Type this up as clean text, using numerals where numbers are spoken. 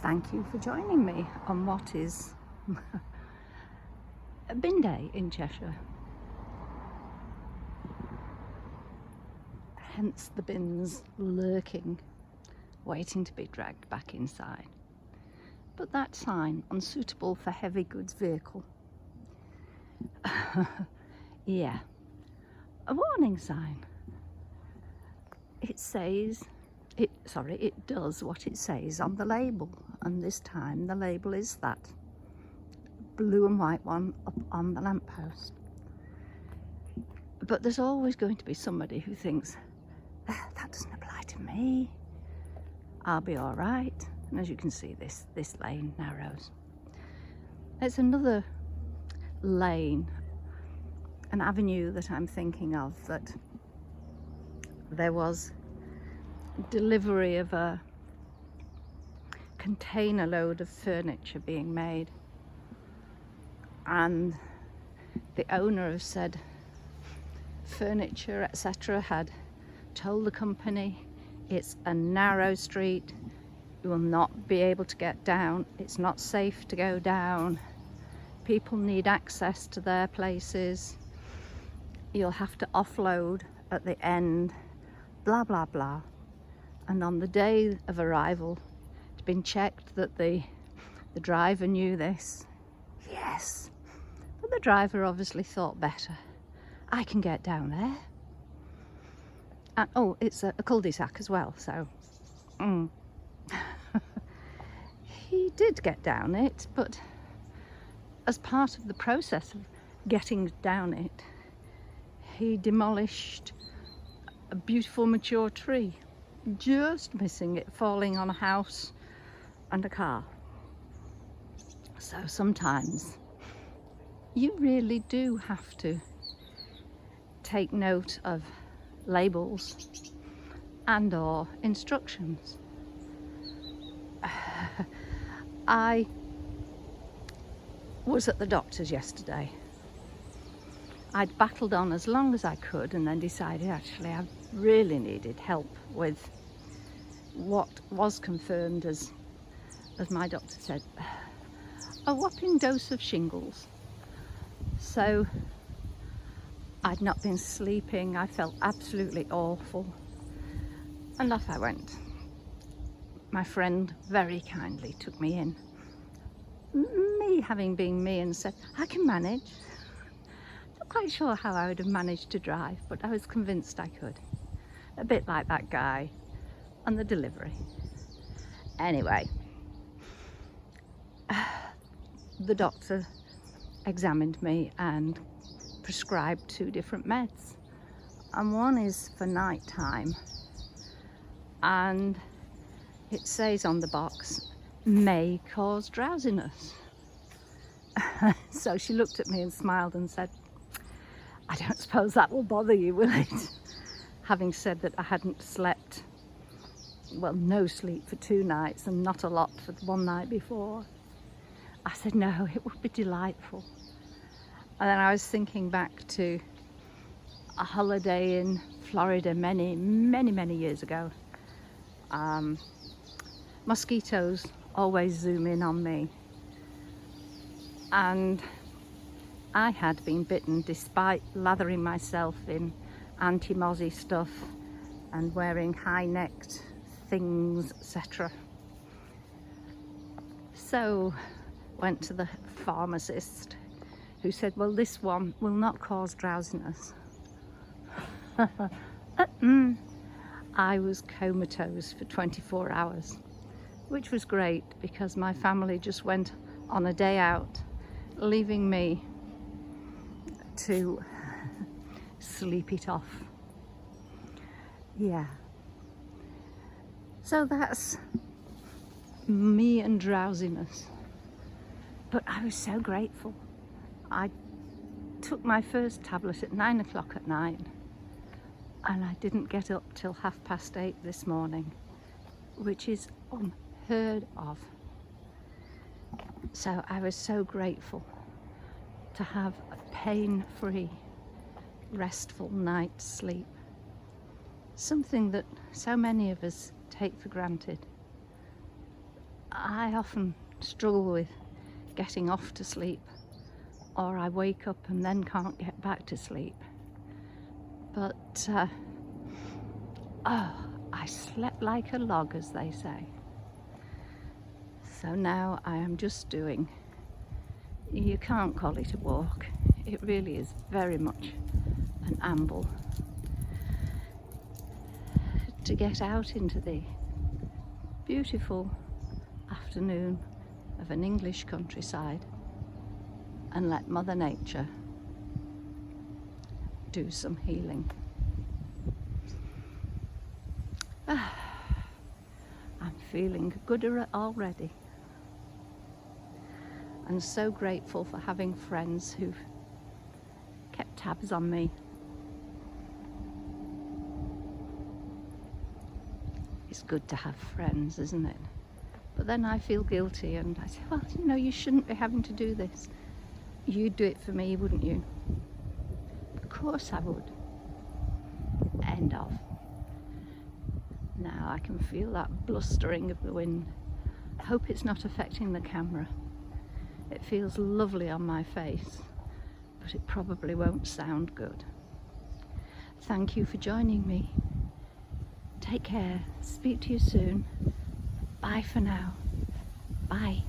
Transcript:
Thank you for joining me on what is a bin day in Cheshire. Hence the bins lurking, waiting to be dragged back inside. But that sign, unsuitable for heavy goods vehicle. Yeah, a warning sign. It says, it does what it says on the label, and this time the label is that blue and white one up on the lamppost. But there's always going to be somebody who thinks, that doesn't apply to me, I'll be all right. And as you can see, this lane narrows. There's another lane, an avenue that I'm thinking of, that there was delivery of a container load of furniture being made, and the owner of said furniture etc. had told the company it's a narrow street, you will not be able to get down, it's not safe to go down, people need access to their places, you'll have to offload at the end, blah blah blah. And on the day of arrival, it's been checked that the driver knew this. Yes, but the driver obviously thought better. I can get down there. And oh, it's a cul-de-sac as well, so he did get down it, but as part of the process of getting down it, he demolished a beautiful mature tree, just missing it falling on a house and a car. So sometimes you really do have to take note of labels and or instructions. I was at the doctor's yesterday. I'd battled on as long as I could and then decided actually I really needed help with what was confirmed as my doctor said, a whopping dose of shingles. So I'd not been sleeping, I felt absolutely awful, and off I went. My friend very kindly took me in, me having been me, and said, I can manage. Not quite sure how I would have managed to drive, but I was convinced I could. A bit like that guy on the delivery. Anyway, the doctor examined me and prescribed 2 different meds, and one is for night time, and it says on the box may cause drowsiness. So she looked at me and smiled and said, I don't suppose that will bother you, will it? Having said that I hadn't slept, well, no sleep for 2 nights and not a lot for the one night before. I said, no, it would be delightful. And then I was thinking back to a holiday in Florida many years ago. Mosquitoes always zoom in on me. And I had been bitten despite lathering myself in anti-mossie stuff and wearing high-necked things, etc. So went to the pharmacist, who said, well, this one will not cause drowsiness. I was comatose for 24 hours, which was great because my family just went on a day out, leaving me to sleep it off. Yeah. So that's me and drowsiness. But I was so grateful. I took my first tablet at 9 o'clock at night, and I didn't get up till 8:30 this morning, which is unheard of. So I was so grateful to have a pain-free, restful night's sleep. Something that so many of us take for granted. I often struggle with getting off to sleep, or I wake up and then can't get back to sleep. But I slept like a log, as they say. So now I am just doing, you can't call it a walk, it really is very much an amble, to get out into the beautiful afternoon of an English countryside and let Mother Nature do some healing. I'm feeling gooder already, and so grateful for having friends who've kept tabs on me. It's good to have friends, isn't it? But then I feel guilty and I say, well, you know, you shouldn't be having to do this. You'd do it for me, wouldn't you? Of course I would. End of. Now I can feel that blustering of the wind. I hope it's not affecting the camera. It feels lovely on my face, but it probably won't sound good. Thank you for joining me. Take care. Speak to you soon. Bye for now. Bye.